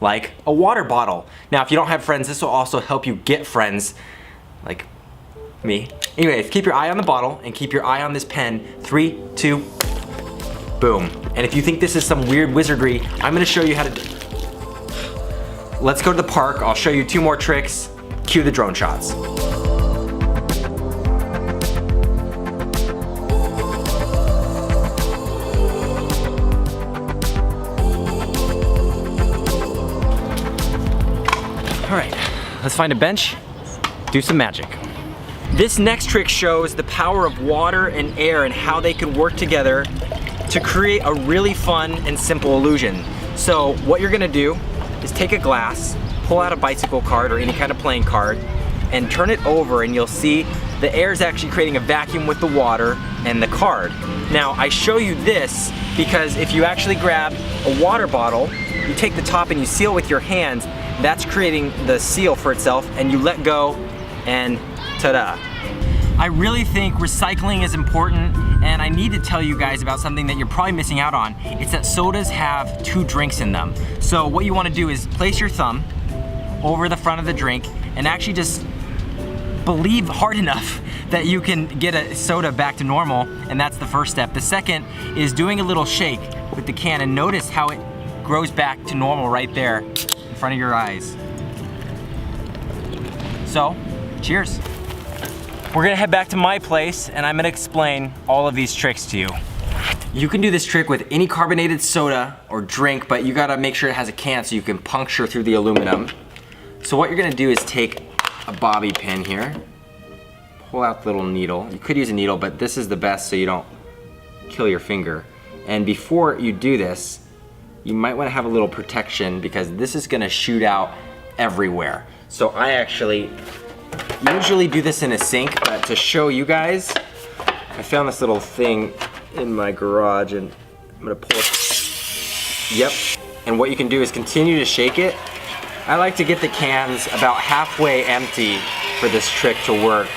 like a water bottle. Now, if you don't have friends, this will also help you get friends, like me. Anyways, keep your eye on the bottle and keep your eye on this pen. 3, 2, boom. And if you think this is some weird wizardry, I'm gonna show you how to do. Let's go to the park. I'll show you 2 more tricks. Cue the drone shots. All right, let's find a bench, do some magic. This next trick shows the power of water and air and how they can work together to create a really fun and simple illusion. So what you're gonna do is take a glass, pull out a bicycle card or any kind of playing card, and turn it over, and you'll see the air is actually creating a vacuum with the water and the card. Now, I show you this because if you actually grab a water bottle, you take the top and you seal with your hands, that's creating the seal for itself, and you let go and ta-da. I really think recycling is important, and I need to tell you guys about something that you're probably missing out on. It's that sodas have 2 drinks in them. So what you want to do is place your thumb over the front of the drink and actually just believe hard enough that you can get a soda back to normal, and that's the first step. The second is doing a little shake with the can, and notice how it grows back to normal right there in front of your eyes. So, cheers. We're gonna head back to my place and I'm gonna explain all of these tricks to you. You can do this trick with any carbonated soda or drink, but you gotta make sure it has a can so you can puncture through the aluminum. So what you're gonna do is take a bobby pin here, pull out the little needle. You could use a needle, but this is the best so you don't kill your finger. And before you do this, you might wanna have a little protection because this is gonna shoot out everywhere. So I actually usually do this in a sink, but to show you guys, I found this little thing in my garage and I'm gonna pull it. Yep. And what you can do is continue to shake it. I like to get the cans about halfway empty for this trick to work.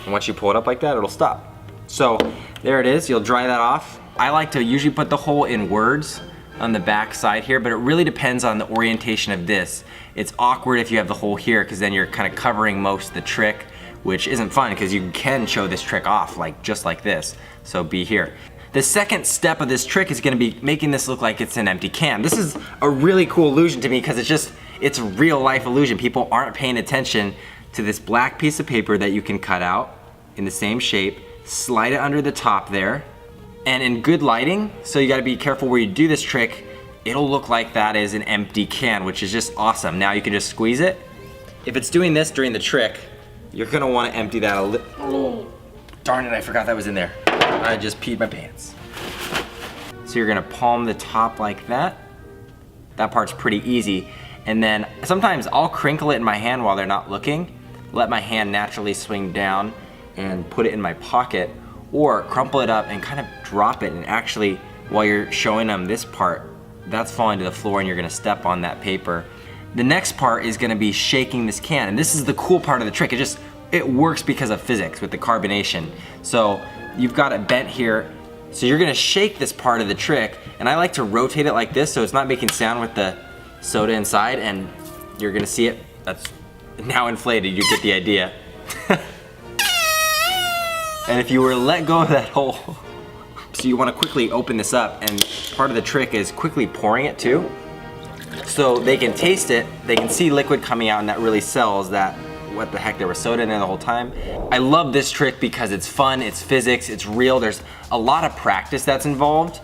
And once you pull it up like that, it'll stop. So there it is, you'll dry that off. I like to usually put the hole in words on the back side here, but it really depends on the orientation of this. It's awkward if you have the hole here because then you're kind of covering most of the trick, which isn't fun because you can show this trick off just like this. So be here. The second step of this trick is gonna be making this look like it's an empty can. This is a really cool illusion to me because it's a real life illusion. People aren't paying attention to this black piece of paper that you can cut out in the same shape, slide it under the top there, and in good lighting, so you gotta be careful where you do this trick, it'll look like that is an empty can, which is just awesome. Now you can just squeeze it. If it's doing this during the trick, you're gonna wanna empty that a little. Oh, darn it, I forgot that was in there. I just peed my pants. So you're gonna palm the top like that. That part's pretty easy. And then sometimes I'll crinkle it in my hand while they're not looking, let my hand naturally swing down and put it in my pocket, or crumple it up and kind of drop it, and actually while you're showing them this part, that's falling to the floor and you're gonna step on that paper. The next part is gonna be shaking this can, and this is the cool part of the trick. It works because of physics with the carbonation. So you've got it bent here, so you're gonna shake this part of the trick, and I like to rotate it like this so it's not making sound with the soda inside, and you're gonna see it, that's now inflated, you get the idea. And if you were to let go of that hole, so you wanna quickly open this up, and part of the trick is quickly pouring it too. So they can taste it, they can see liquid coming out, and that really sells that, what the heck, there was soda in there the whole time. I love this trick because it's fun, it's physics, it's real, there's a lot of practice that's involved.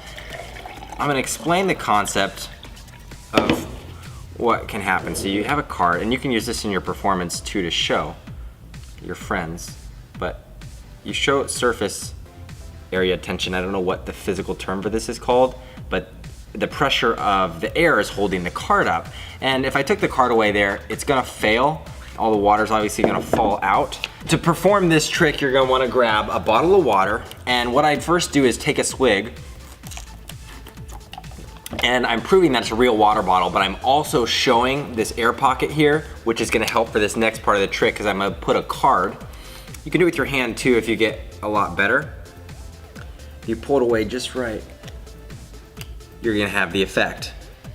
I'm gonna explain the concept of what can happen. So you have a card, and you can use this in your performance too to show your friends, but you show surface area tension. I don't know what the physical term for this is called, but the pressure of the air is holding the card up. And if I took the card away there, it's gonna fail. All the water's obviously gonna fall out. To perform this trick, you're gonna wanna grab a bottle of water, and what I'd first do is take a swig, and I'm proving that it's a real water bottle, but I'm also showing this air pocket here, which is gonna help for this next part of the trick, because I'm gonna put a card. You can do it with your hand too if you get a lot better. If you pull it away just right, you're gonna have the effect.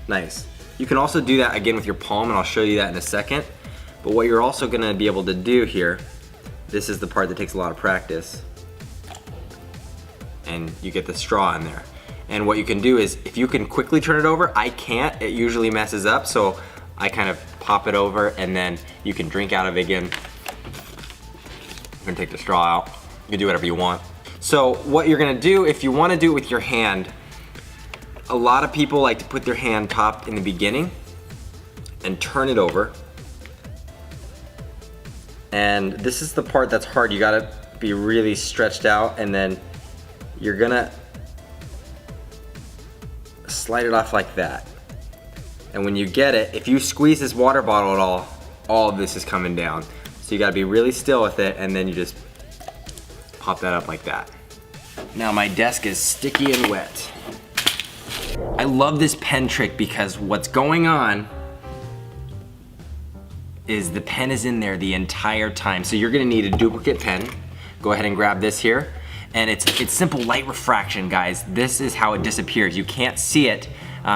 Nice. You can also do that again with your palm, and I'll show you that in a second. But what you're also gonna be able to do here, this is the part that takes a lot of practice, and you get the straw in there. And what you can do is, if you can quickly turn it over, I can't, it usually messes up, so I kind of pop it over, and then you can drink out of it again. You can take the straw out. You can do whatever you want. So what you're gonna do, if you wanna do it with your hand, a lot of people like to put their hand top in the beginning and turn it over. And this is the part that's hard. You gotta be really stretched out, and then you're gonna slide it off like that. And when you get it, if you squeeze this water bottle at all of this is coming down. So you gotta be really still with it, and then you just pop that up like that. Now my desk is sticky and wet. I love this pen trick because what's going on is the pen is in there the entire time. So you're gonna need a duplicate pen. Go ahead and grab this here. And it's simple light refraction, guys. This is how it disappears. You can't see it.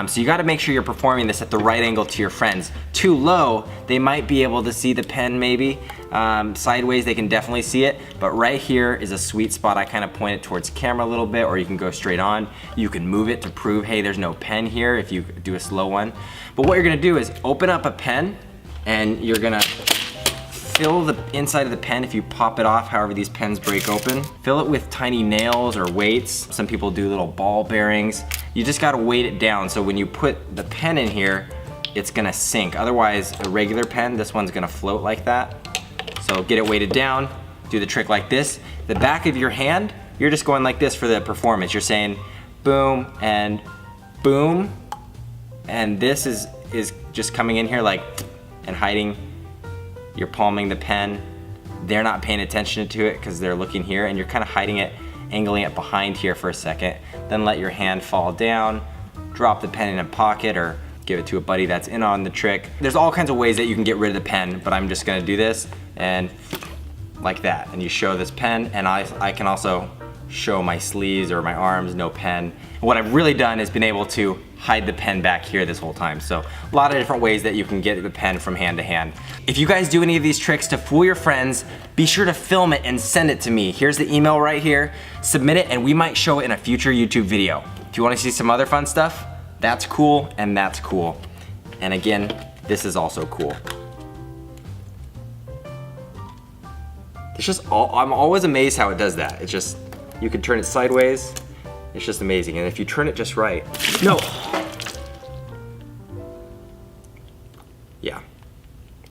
So you gotta make sure you're performing this at the right angle to your friends. Too low, they might be able to see the pen maybe. Sideways, they can definitely see it. But right here is a sweet spot. I kind of point it towards the camera a little bit, or you can go straight on. You can move it to prove, hey, there's no pen here if you do a slow one. But what you're gonna do is open up a pen, and you're gonna fill the inside of the pen. If you pop it off, however these pens break open, fill it with tiny nails or weights. Some people do little ball bearings. You just gotta weight it down, so when you put the pen in here, it's gonna sink. Otherwise, a regular pen, this one's gonna float like that. So get it weighted down, do the trick like this. The back of your hand, you're just going like this for the performance. You're saying boom and boom, and this is just coming in here like, and hiding. You're palming the pen. They're not paying attention to it because they're looking here, and you're kind of hiding it, angling it behind here for a second. Then let your hand fall down, drop the pen in a pocket, or give it to a buddy that's in on the trick. There's all kinds of ways that you can get rid of the pen, but I'm just gonna do this, and like that. And you show this pen, and I can also show my sleeves or my arms, no pen. And what I've really done is been able to hide the pen back here this whole time. So a lot of different ways that you can get the pen from hand to hand. If you guys do any of these tricks to fool your friends, be sure to film it and send it to me. Here's the email right here. Submit it, and we might show it in a future YouTube video. If you want to see some other fun stuff, that's cool, and that's cool. And again, this is also cool. It's just I'm always amazed how it does that. It's just, you can turn it sideways. It's just amazing. And if you turn it just right, no. Yeah.